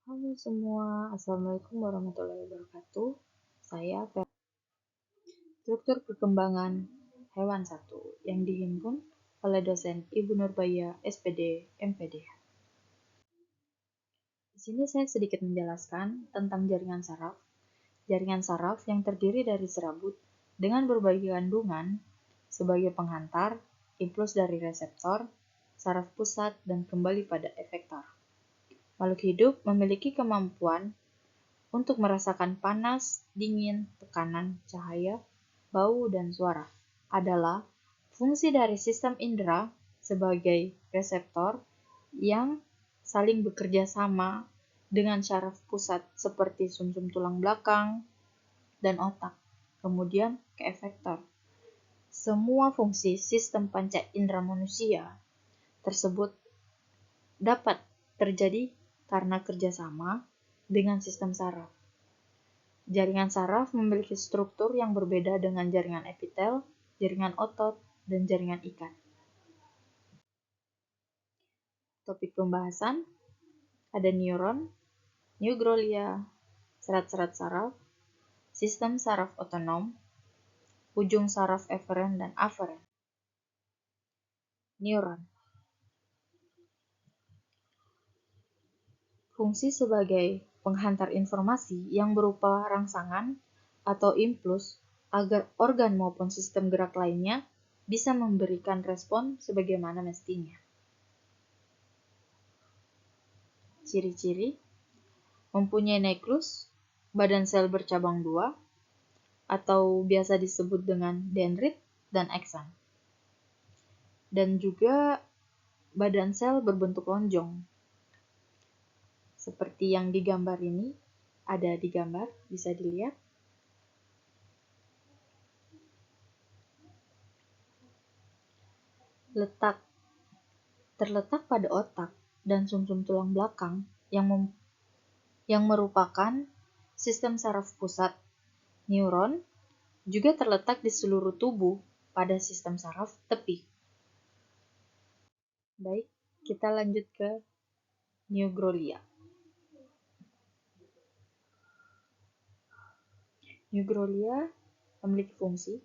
Halo semua, Assalamualaikum warahmatullahi wabarakatuh. Saya Fer. Struktur Perkembangan Hewan 1 yang dihimpun oleh dosen Ibu Nurbaya, SPD, MPD. Di sini saya sedikit menjelaskan tentang jaringan saraf. Jaringan saraf yang terdiri dari serabut dengan berbagai kandungan sebagai penghantar, impuls dari reseptor, saraf pusat, dan kembali pada efektor. Makhluk hidup memiliki kemampuan untuk merasakan panas, dingin, tekanan, cahaya, bau, dan suara adalah fungsi dari sistem indera sebagai reseptor yang saling bekerja sama dengan syaraf pusat seperti sumsum tulang belakang dan otak, kemudian ke efektor. Semua fungsi sistem panca indera manusia tersebut dapat terjadi karena kerjasama dengan sistem saraf. Jaringan saraf memiliki struktur yang berbeda dengan jaringan epitel, jaringan otot, dan jaringan ikat. Topik pembahasan ada neuron, neuglolia, serat-serat saraf, sistem saraf otonom, ujung saraf eferen dan aferen. Neuron. Fungsi sebagai penghantar informasi yang berupa rangsangan atau impuls agar organ maupun sistem gerak lainnya bisa memberikan respon sebagaimana mestinya. Ciri-ciri: mempunyai nuklus, badan sel bercabang dua, atau biasa disebut dengan dendrit dan akson. Dan juga badan sel berbentuk lonjong. Seperti yang digambar ini, ada di gambar, bisa dilihat. Terletak pada otak dan sumsum tulang belakang yang merupakan sistem saraf pusat. Neuron juga terletak di seluruh tubuh pada sistem saraf tepi. Baik, kita lanjut ke neuglolia. Neuglolia memiliki fungsi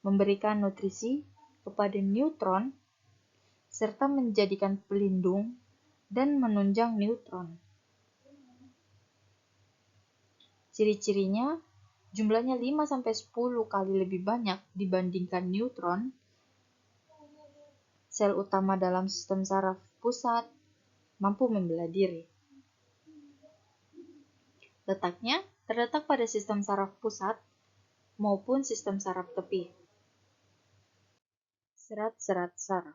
memberikan nutrisi kepada neutron serta menjadikan pelindung dan menunjang neutron. Ciri-cirinya, jumlahnya 5-10 kali lebih banyak dibandingkan neutron. Sel utama dalam sistem saraf pusat mampu membela diri. Letaknya terletak pada sistem saraf pusat maupun sistem saraf tepi. Serat-serat saraf.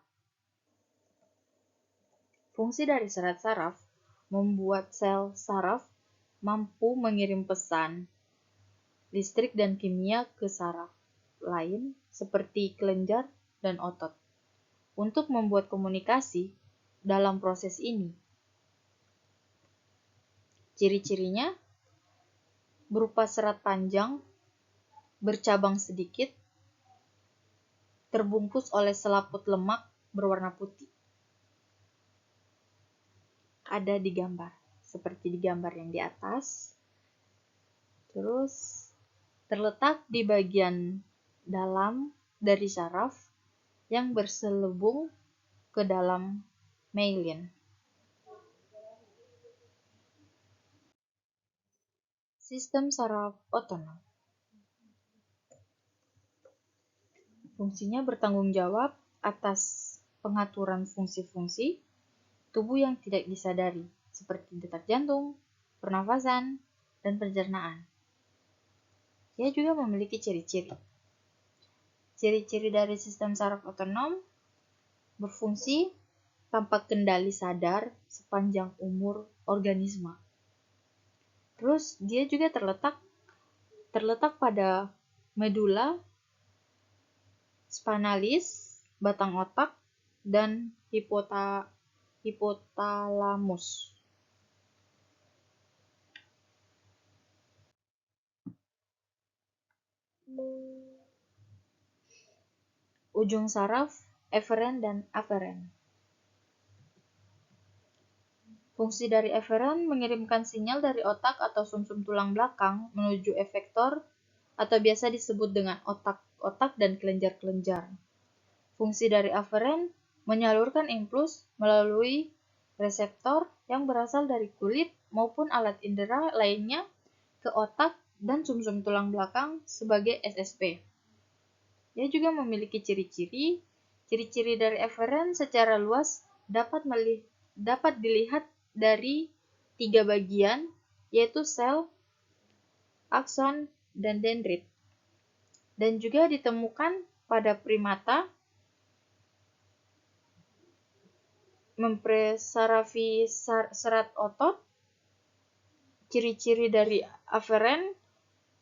Fungsi dari serat saraf membuat sel saraf mampu mengirim pesan listrik dan kimia ke saraf lain seperti kelenjar dan otot. Untuk membuat komunikasi dalam proses ini, ciri-cirinya berupa serat panjang, bercabang sedikit, terbungkus oleh selaput lemak berwarna putih. Ada di gambar, seperti di gambar yang di atas. Terus terletak di bagian dalam dari saraf yang berselubung ke dalam myelin. Sistem saraf otonom. Fungsinya bertanggung jawab atas pengaturan fungsi-fungsi tubuh yang tidak disadari, seperti detak jantung, pernafasan, dan pencernaan. Dia juga memiliki ciri-ciri. Ciri-ciri dari sistem saraf otonom berfungsi tanpa kendali sadar sepanjang umur organisme. Terus dia juga terletak pada medula spinalis, batang otak, dan hipotalamus. Ujung saraf eferen dan aferen. Fungsi dari eferen mengirimkan sinyal dari otak atau sumsum tulang belakang menuju efektor atau biasa disebut dengan otak dan kelenjar-kelenjar. Fungsi dari aferen menyalurkan impuls melalui reseptor yang berasal dari kulit maupun alat indera lainnya ke otak dan sumsum tulang belakang sebagai SSP. Ia juga memiliki ciri-ciri. Ciri-ciri dari eferen secara luas dapat dilihat dari 3 bagian, yaitu sel, akson, dan dendrit. Dan juga ditemukan pada primata, mempresarafi serat otot. Ciri-ciri dari aferen,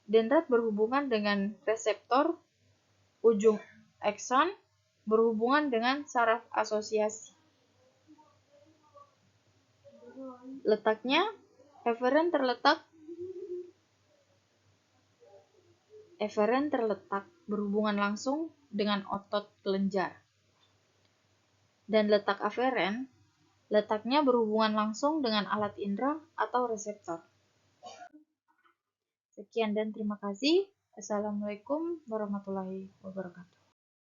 dendrit berhubungan dengan reseptor, ujung akson berhubungan dengan saraf asosiasi. Letaknya, eferen terletak berhubungan langsung dengan otot kelenjar. Dan letak aferen, letaknya berhubungan langsung dengan alat indera atau reseptor. Sekian dan terima kasih. Assalamualaikum warahmatullahi wabarakatuh.